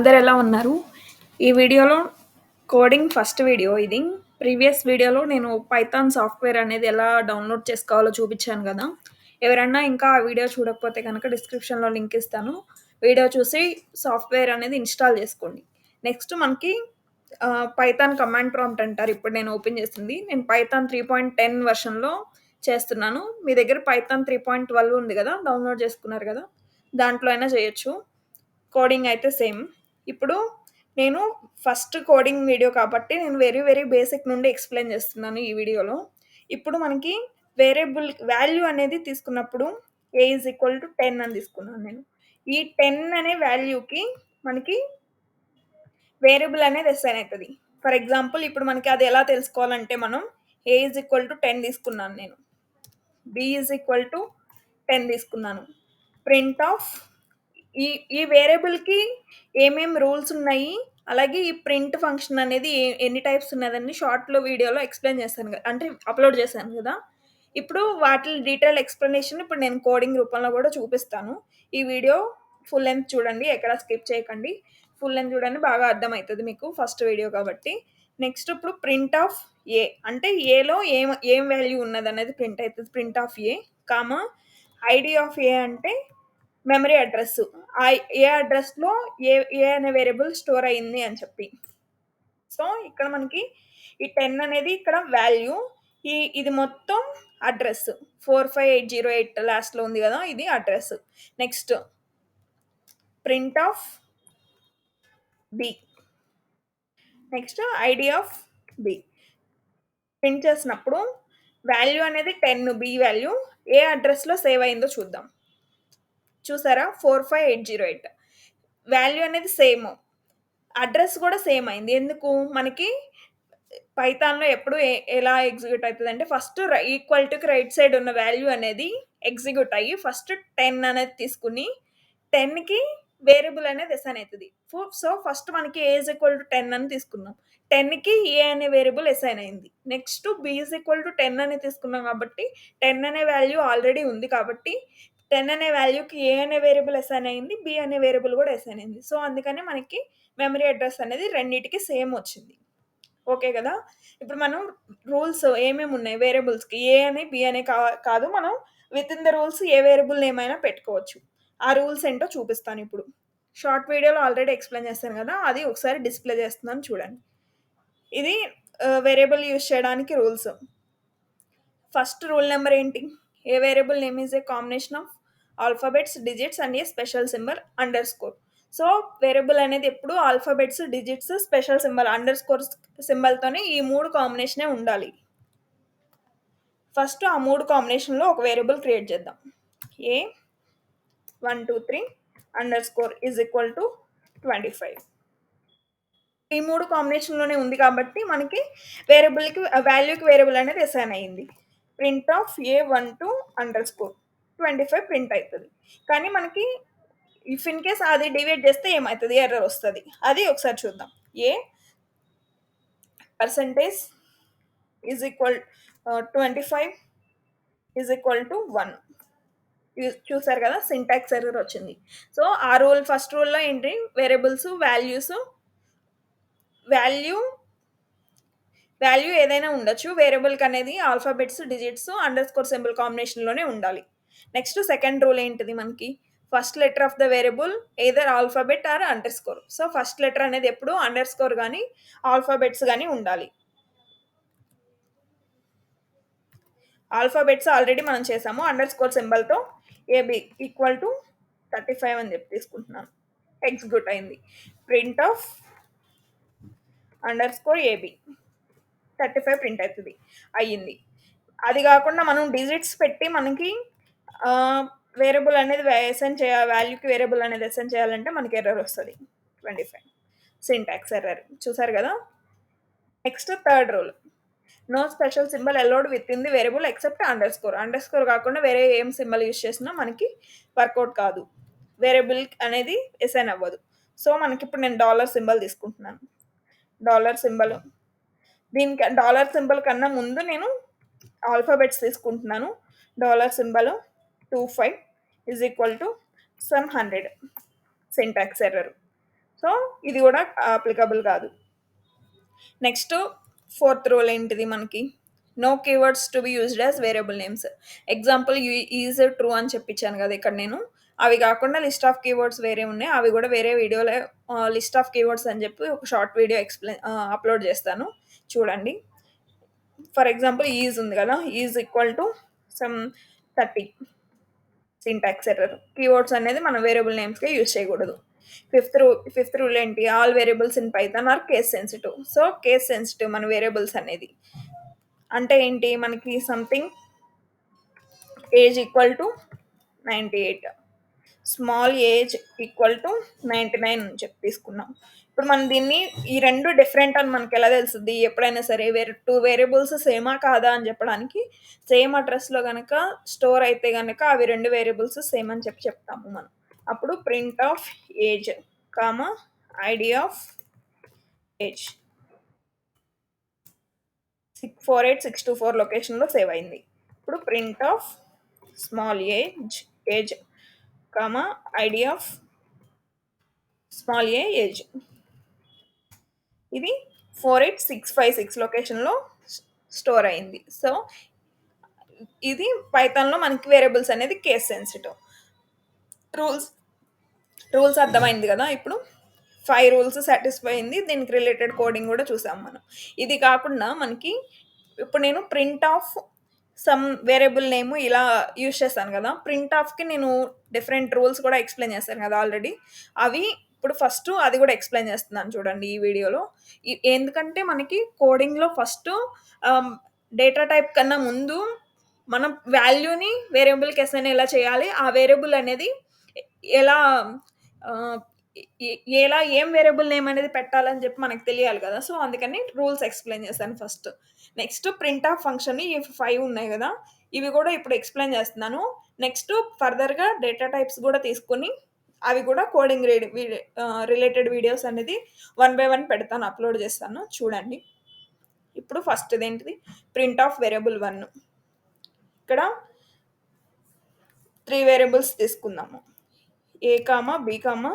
అందరు ఎలా ఉన్నారు? ఈ వీడియోలో కోడింగ్ ఫస్ట్ వీడియో ఇది. ప్రీవియస్ వీడియోలో నేను పైథాన్ సాఫ్ట్‌వేర్ అనేది ఎలా డౌన్‌లోడ్ చేసుకోవాలో చూపించాను గదా! ఎవరన్నా ఇంకా ఆ వీడియో చూడకపోతే గనక డిస్క్రిప్షన్‌లో లింక్ ఇస్తాను. వీడియో చూసి సాఫ్ట్‌వేర్ అనేది ఇన్‌స్టాల్ చేసుకోండి. నెక్స్ట్ మనకి పైథాన్ కమాండ్ ప్రాంప్ట్ అంటారు. ఇప్పుడు నేను ఓపెన్ చేసింది. నేను పైథాన్ 3.10 వెర్షన్‌లో చేస్తున్నాను. మీ దగ్గర పైథాన్ 3.12 ఉంది గదా! డౌన్‌లోడ్ చేసుకున్నారు గదా! దాంట్లో అయినా చేయొచ్చు. కోడింగ్ అయితే సేమ్. ఇప్పుడు నేను ఫస్ట్ కోడింగ్ వీడియో కాబట్టి నేను వెరీ, వెరీ బేసిక్ నుండి ఎక్స్‌ప్లెయిన్ చేస్తున్నాను ఈ వీడియోలో. ఇప్పుడు మనకి వేరియబుల్ వాల్యూ అనేది తీసుకున్నప్పుడు ఏ ఈజ్ ఈక్వల్ టు 10 అని తీసుకున్నాను నేను. ఈ 10 అనే వాల్యూకి మనకి వేరియబుల్ అనేది అసైన్ అయితది. ఫర్ ఎగ్జాంపుల్ ఇప్పుడు మనకి అది ఎలా తెలుసుకోవాలంటే మనం ఏ ఈజ్ ఈక్వల్ టు 10 తీసుకున్నాను నేను. బి ఈజ్ ఈక్వల్ టు 10 తీసుకున్నాను. ప్రింట్ ఆఫ్ ఈ ఈ వేరియబుల్‌కి ఏమేం రూల్స్ ఉన్నాయి, అలాగే ఈ ప్రింట్ ఫంక్షన్ అనేది ఎన్ని టైప్స్ ఉన్నదని షార్ట్‌లో వీడియోలో ఎక్స్‌ప్లెయిన్ చేశాను అంటే అప్‌లోడ్ చేశాను గదా! ఇప్పుడు వాటి డీటెయిల్ ఎక్స్‌ప్లనేషన్ ఇప్పుడు నేను కోడింగ్ రూపంలో గూడా చూపిస్తాను. ఈ వీడియో ఫుల్ లెంగ్త్ చూడండి. ఎక్కడ స్కిప్ చేయకండి. ఫుల్ లెంగ్త్ చూడండి బాగా అర్థమైతది మీకు ఫస్ట్ వీడియో కాబట్టి. నెక్స్ట్ ఇప్పుడు ప్రింట్ ఆఫ్ ఏ అంటే ఏలో ఏం వాల్యూ ఉన్నదనేది ప్రింట్ అయితది. Print of A, comma ID of A అంటే మెమరీ అడ్రస్. ఏ అడ్రస్‌లో ఏ ఏ అనే వేరియబుల్ స్టోర్ అయింది అని చెప్పి. సో, ఇక్కడ మనకి ఈ 10 అనేది ఇక్కడ వాల్యూ. ఇది మొత్తం అడ్రస్. 45808 లాస్ట్‌లో ఉంది గదా! ఇది address. Next print of b. Next ID of b. Print చేసినప్పుడు వాల్యూ అనేది 10 బి వాల్యూ ఏ అడ్రస్‌లో సేవ్ అయిందో చూద్దాం. చూసారా? 45808 వాల్యూ అనేది సేమ్. అడ్రస్ కూడా సేమ్ అయింది. ఎందుకు? మనకి పైథాన్‌లో ఎప్పుడు ఎలా ఎగ్జిక్యూట్ అయితదంటే ఫస్ట్ ఈక్వల్ టుకి రైట్ సైడ్ ఉన్న వాల్యూ అనేది ఎగ్జిక్యూట్ అయ్యి ఫస్ట్ 10 అనేది తీసుకొని 10కి వేరియబుల్ అనేది అసైన్ అయితది. సో, ఫస్ట్ మనకి ఏ ఈజ్ ఈక్వల్ టు 10 అని తీసుకున్నాం. 10కి ఏ అనే వేరియబుల్ అసైన్ అయింది. Next b is equal to 10 అని తీసుకున్నాం కాబట్టి 10 అనే వాల్యూ ఆల్రెడీ ఉంది కాబట్టి 10 అనే వాల్యూకి ఏ అనే వేరియబుల్ అసైన్ అయింది. బి అనే వేరియబుల్ కూడా అసైన్ అయింది. సో, అందుకనే మనకి మెమరీ అడ్రెస్ అనేది రెండిటికి సేమ్ వచ్చింది. ఓకే గదా! ఇప్పుడు మనం రూల్స్ ఏమేమున్నాయి వేరియబుల్స్‌కి ఏ అని, బి అని కాదు. మనం within the rules a variable name అయినా పెట్టుకోవచ్చు. ఆ రూల్స్ ఏంటో చూపిస్తానిప్పుడు. షార్ట్ వీడియోలో ఆల్రెడీ ఎక్స్‌ప్లెయిన్ చేశాను గదా! అది ఒకసారి డిస్‌ప్లే చేస్తున్నాను చూడండి. ఇది వేరియబుల్ యూజ్ చేయడానికి రూల్స్. ఫస్ట్ రూల్ నంబర్ ఏంటి? A variable name is a combination of alphabets, digits and a special symbol underscore. So, variable అనేది ఎప్పుడు alphabets, digits, special symbol underscore సింబల్‌తోనే ఈ 3 కాంబినేషనే ఉండాలి. ఫస్ట్ ఆ 3 కాంబినేషన్‌లో ఒక వేరియబుల్ క్రియేట్ చేద్దాం. A 1, 2, 3 underscore is equal to 25. ఈ 3 కాంబినేషన్‌లోనే ఉంది కాబట్టి మనకి వాల్యూకి వేరియబుల్ అనేది అసైన్ అయింది. ప్రింట్ ఆఫ్ ఏ12 అండర్‌స్కోర్ 25 ప్రింట్ అయితది. కానీ మనకి ఇఫ్ ఇన్ కేస్ అది డివైడ్ చేస్తే ఏమైతది? ఎర్రర్ వస్తది. అది ఒకసారి చూద్దాం. A percentage is equal 25 is equal to 1. చూసారు కదా! సింటాక్స్ ఎర్రర్ వచ్చింది. సో, ఆ ఫస్ట్ రూల్‌లో ఏంటి వేరియబుల్స్ వాల్యూ వాల్యూ ఏదైనా ఉండొచ్చు. వేరియబుల్‌కి అనేది ఆల్ఫాబెట్స్, డిజిట్స్, అండర్‌స్కోర్ సింబల్ కాంబినేషన్‌లోనే ఉండాలి. నెక్స్ట్ సెకండ్ రూల్ ఏంటిది మనకి? First letter of the variable either alphabet or underscore. So, first letter అనేది ఎప్పుడు అండర్‌స్కోర్ గాని, ఆల్ఫాబెట్స్ గాని ఉండాలి. ఆల్ఫాబెట్స్ ఆల్రెడీ మనం చేసాము. అండర్‌స్కోర్ సింబల్‌తో ఏబీ ఈక్వల్ టు 35 అని చెప్పి తీసుకుంటున్నాను. ఎగ్జిక్యూట్ అయింది. Print of underscore AB 35 print అవుతది. అయ్యింది. అది గాకుండా మనం డిజిట్స్ పెట్టి మనకి వేరియబుల్ అనేది వాల్యూకి వేరియబుల్ అనేది అసైన్ చేయాలంటే మనకి ఎర్రర్ వస్తది. 25 సింటాక్స్ ఎర్రర్. చూసారు గదా! Next third rule. No special symbol allowed within the variable except underscore. Underscore కాకుండా వేరే ఏం సింబల్ యూజ్ చేసినా మనకి వర్కౌట్ కాదు. వేరియబుల్ అనేది అసైన్ అవ్వదు. సో, మనకిప్పుడు నేను డాలర్ సింబల్ తీసుకుంటున్నాను. డాలర్ సింబల్ దీనికి డాలర్ సింబల్ కన్నా ముందు నేను ఆల్ఫాబెట్స్ తీసుకుంటున్నాను. Dollar symbol 25 is equal to sum 100 syntax error. So ఇది కూడా అప్లికబుల్ కాదు. నెక్స్ట్ ఫోర్త్ రూల్ ఏంటిది మనకి, no keywords to be used as variable names. Example is true అని చెప్పించాను కదా ఇక్కడ నేను. అవి కాకుండా లిస్ట్ ఆఫ్ కీవర్డ్స్ వేరే ఉన్నాయి, అవి కూడా వేరే వీడియోలో లిస్ట్ ఆఫ్ కీవర్డ్స్ అని చెప్పి ఒక షార్ట్ వీడియో అప్లోడ్ చేస్తాను, చూడండి. ఫర్ ఎగ్జాంపుల్ ఈజ్ ఉంది కదా, is equal to sum 30 syntax error. Keywords అనేది మనం వేరియబుల్ నేమ్స్కే యూజ్ చేయకూడదు. ఫిఫ్త్ రూల్ ఏంటి, all variables in Python are case sensitive. So case sensitive మన వేరియబుల్స్ అనేది అంటే ఏంటి, మనకి something age equal to 98, small age equal to 99 అని చెప్పి తీసుకున్నాం. ఇప్పుడు మనం దీన్ని ఈ రెండు డిఫరెంట్ అని మనకి ఎలా తెలుస్తుంది, ఎప్పుడైనా సరే వేరే టూ వేరియబుల్స్ సేమా కాదా అని చెప్పడానికి, సేమ్ అడ్రస్లో కనుక స్టోర్ అయితే కనుక అవి రెండు వేరియబుల్స్ సేమ్ అని చెప్పి చెప్తాము మనం. అప్పుడు print of age comma ID of age 48624 లొకేషన్లో సేవ్ అయింది. ఇప్పుడు print of small age comma ID of small age, ఇది 48656 లొకేషన్లో స్టోర్ అయింది. సో ఇది పైథాన్లో మనకి వేరియబుల్స్ అనేది కేస్ సెన్సిటివ్. రూల్స్ రూల్స్ అర్థమైంది కదా. ఇప్పుడు 5 రూల్స్ సాటిస్ఫై అయింది, దీనికి రిలేటెడ్ కోడింగ్ కూడా చూసాం మనం. ఇది కాకుండా మనకి ఇప్పుడు నేను print of some variable name ఇలా యూజ్ చేస్తాను కదా, ప్రింట్ ఆఫ్కి నేను డిఫరెంట్ రూల్స్ కూడా ఎక్స్ప్లెయిన్ చేస్తాను కదా ఆల్రెడీ. అవి ఇప్పుడు ఫస్ట్ అది కూడా ఎక్స్ప్లెయిన్ చేస్తున్నాను చూడండి ఈ వీడియోలో. ఎందుకంటే మనకి కోడింగ్లో ఫస్ట్ డేటా టైప్ కన్నా ముందు మనం వాల్యూని వేరియబుల్కి అసైన్ ఎలా చేయాలి, ఆ వేరియబుల్ అనేది ఎలా ఎలా ఏం వేరియబుల్ నేమ్ అనేది పెట్టాలని చెప్పి మనకు తెలియాలి కదా. సో అందుకని రూల్స్ ఎక్స్ప్లెయిన్ చేస్తాను first. Next print of function ఈ 5 ఉన్నాయి కదా, ఇవి కూడా ఇప్పుడు ఎక్స్ప్లెయిన్ చేస్తున్నాను. నెక్స్ట్ ఫర్దర్గా డేటా టైప్స్ కూడా తీసుకొని అవి కూడా కోడింగ్ రిలేటెడ్ వీడియోస్ అనేది 1 by 1 పెడతాను, అప్లోడ్ చేస్తాను, చూడండి. ఇప్పుడు ఫస్ట్ ఏంటిది, ప్రింట్ ఆఫ్ వేరియబుల్ 1. ఇక్కడ 3 వేరియబుల్స్ తీసుకుందాము, a comma b comma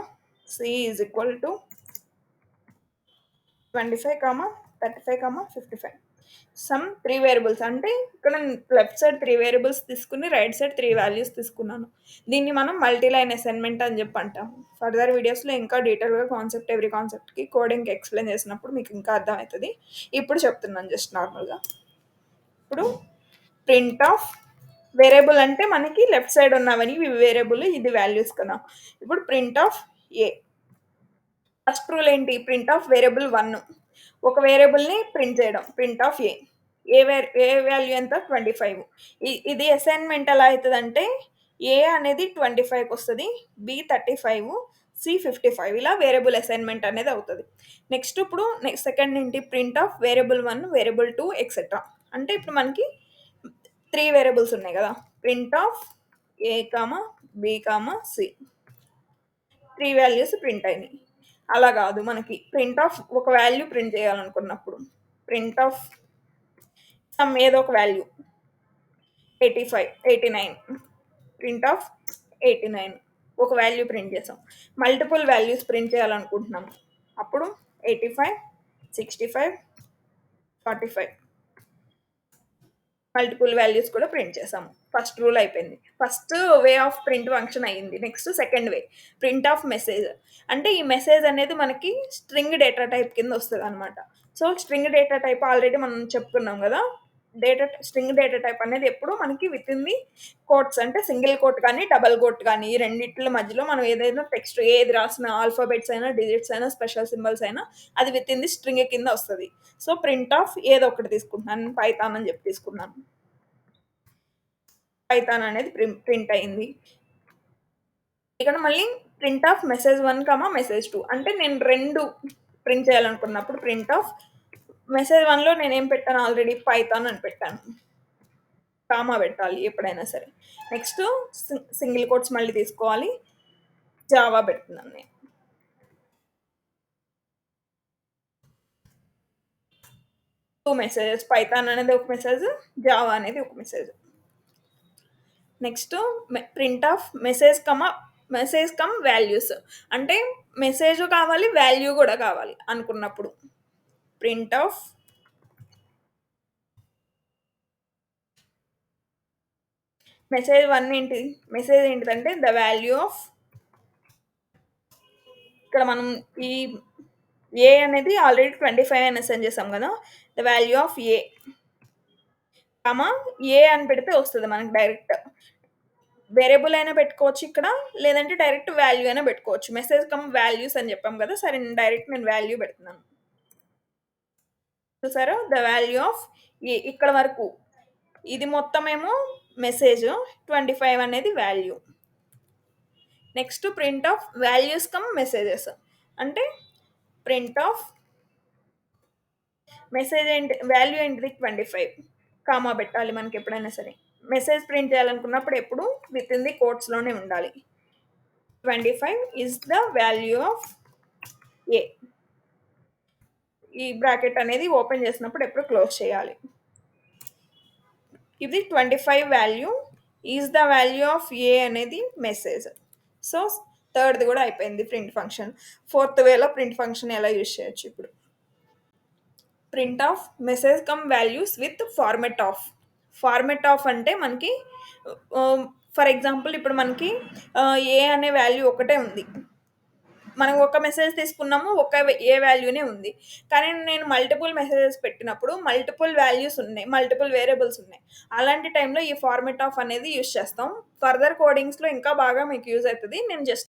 c is equal to 25, 35, 55. Some 3 variables అంటే ఇక్కడ లెఫ్ట్ సైడ్ 3 వేరియబుల్స్ తీసుకుని రైట్ సైడ్ 3 వాల్యూస్ తీసుకున్నాను. దీన్ని మనం మల్టీ లైన్ అసైన్మెంట్ అని చెప్పి అంటాము. ఫర్దర్ వీడియోస్లో ఇంకా డీటెయిల్గా ఎవ్రీ కాన్సెప్ట్కి కోడింగ్కి ఎక్స్ప్లెయిన్ చేసినప్పుడు మీకు ఇంకా అర్థమవుతుంది. ఇప్పుడు చెప్తున్నాను జస్ట్ నార్మల్గా. ఇప్పుడు ప్రింట్ ఆఫ్ వేరియబుల్ అంటే మనకి లెఫ్ట్ సైడ్ ఉన్నవని ఇవి వేరియబుల్, ఇది వాల్యూస్ కదా. ఇప్పుడు print of A, first rule ఏంటి, ప్రింట్ ఆఫ్ వేరియబుల్ 1, ఒక వేరియబుల్ని ప్రింట్ చేయడం. ప్రింట్ ఆఫ్ ఏ వాల్యూ ఎంత, 25. ఇది అసైన్మెంట్ ఎలా అవుతుందంటే ఏ అనేది 25కి వస్తుంది, బి 35, సి 55, ఇలా వేరియబుల్ అసైన్మెంట్ అనేది అవుతుంది. నెక్స్ట్ ఇప్పుడు సెకండ్ ఏంటి, print of variable 1, variable 2 etcetera. అంటే ఇప్పుడు మనకి 3 వేరియబుల్స్ ఉన్నాయి కదా, print of A comma b comma c, 3 values print అయినాయి. అలా కాదు, మనకి ప్రింట్ ఆఫ్ ఒక వాల్యూ ప్రింట్ చేయాలనుకున్నప్పుడు ప్రింట్ ఆఫ్ సమ్ ఏదో ఒక వాల్యూ 85, 89, ప్రింట్ ఆఫ్ 89 ఒక వాల్యూ ప్రింట్ చేసాం. మల్టిపుల్ వాల్యూస్ ప్రింట్ చేయాలనుకుంటున్నాం, అప్పుడు 85, 65, 45 మల్టిపుల్ వాల్యూస్ కూడా ప్రింట్ చేసాము. ఫస్ట్ రూల్ అయిపోయింది, first way of print function అయ్యింది. Next second way, print of message. అంటే ఈ మెసేజ్ అనేది మనకి స్ట్రింగ్ డేటా టైప్ కింద వస్తుంది అనమాట. So string data type already మనం చెప్పుకున్నాం కదా, స్ట్రింగ్ డేటా టైప్ అనేది ఎప్పుడు మనకి విత్ ఇన్ ది కోట్స్, అంటే సింగిల్ కోట్ కానీ డబల్ కోట్ కానీ ఈ రెండింటి మధ్యలో మనం ఏదైనా టెక్స్ట్ ఏది రాసిన, ఆల్ఫాబెట్స్ అయినా డిజిట్స్ అయినా స్పెషల్ సింబల్స్ అయినా అది విత్ ఇన్ ది స్ట్రింగ్ కింద వస్తుంది. సో ప్రింట్ ఆఫ్ ఏదో ఒకటి తీసుకుంటున్నాను, పైథాన్ అని చెప్పి తీసుకున్నాను. పైథాన్ అనేది ప్రింట్ అయింది. ఇక్కడ మళ్ళీ ప్రింట్ ఆఫ్ మెసేజ్ 1, మెసేజ్ 2, అంటే నేను రెండు ప్రింట్ చేయాలనుకున్నప్పుడు ప్రింట్ ఆఫ్ మెసేజ్ 1లో నేను ఏం పెట్టాను, ఆల్రెడీ పైథాన్ అని పెట్టాను, కామా పెట్టాలి ఎప్పుడైనా సరే. నెక్స్ట్ సింగిల్ కోట్స్ మళ్ళీ తీసుకోవాలి, జావా పెడుతున్నాను నేను. టూ మెసేజెస్, పైథాన్ అనేది ఒక మెసేజ్, జావా అనేది ఒక message. Next print of message, message comma values అంటే మెసేజ్ కావాలి, వాల్యూ కూడా కావాలి అనుకున్నప్పుడు ప్రింట్ ఆఫ్ మెసేజ్ ఏంటిదంటే ద వాల్యూ ఆఫ్, ఇక్కడ మనం ఈ ఏ అనేది ఆల్రెడీ 25 అని అసైన్ చేసాం కదా, the value of A comma a అని పెడితే వస్తుంది మనకి డైరెక్ట్. వేరియబుల్ అయినా పెట్టుకోవచ్చు ఇక్కడ, లేదంటే డైరెక్ట్ వాల్యూ అయినా పెట్టుకోవచ్చు. మెసేజ్ కమ్ వాల్యూస్ అని చెప్పాం కదా, సరే నేను వాల్యూ పెడుతున్నాను. చూసారా, ద వాల్యూ ఆఫ్ ఏ ఇక్కడ వరకు ఇది మొత్తం ఏమో మెసేజ్, 25 అనేది value. Next print of values come messages అంటే ప్రింట్ ఆఫ్ మెసేజ్ ఏంటి, వాల్యూ ఏంటిది 25 కామా పెట్టాలి మనకి ఎప్పుడైనా సరే. మెసేజ్ ప్రింట్ చేయాలనుకున్నప్పుడు ఎప్పుడు విత్ ఇన్ ది కోట్స్లోనే ఉండాలి. 25 ఈజ్ ద వాల్యూ ఆఫ్ ఏ. ఈ బ్రాకెట్ అనేది ఓపెన్ చేసినప్పుడు ఎప్పుడు క్లోజ్ చేయాలి. ఇది 25 value is the value of a అనేది మెసేజ్. సో థర్డ్ది కూడా అయిపోయింది ప్రింట్ ఫంక్షన్. ఫోర్త్ వేలో ప్రింట్ ఫంక్షన్ ఎలా యూజ్ చేయొచ్చు ఇప్పుడు. Print of message comma values with format of అంటే మనకి ఫర్ ఎగ్జాంపుల్ ఇప్పుడు మనకి ఏ అనే వాల్యూ ఒకటే ఉంది, మనం ఒక మెసేజ్ తీసుకున్నాము, ఒక ఏ వాల్యూనే ఉంది. కానీ నేను మల్టిపుల్ మెసేజెస్ పెట్టినప్పుడు మల్టిపుల్ వాల్యూస్ ఉన్నాయి, మల్టిపుల్ వేరియబుల్స్ ఉన్నాయి. అలాంటి టైంలో ఈ ఫార్మెట్ ఆఫ్ అనేది యూజ్ చేస్తాం. ఫర్దర్ కోడింగ్స్లో ఇంకా బాగా మీకు యూజ్ అవుతుంది. నేను జస్ట్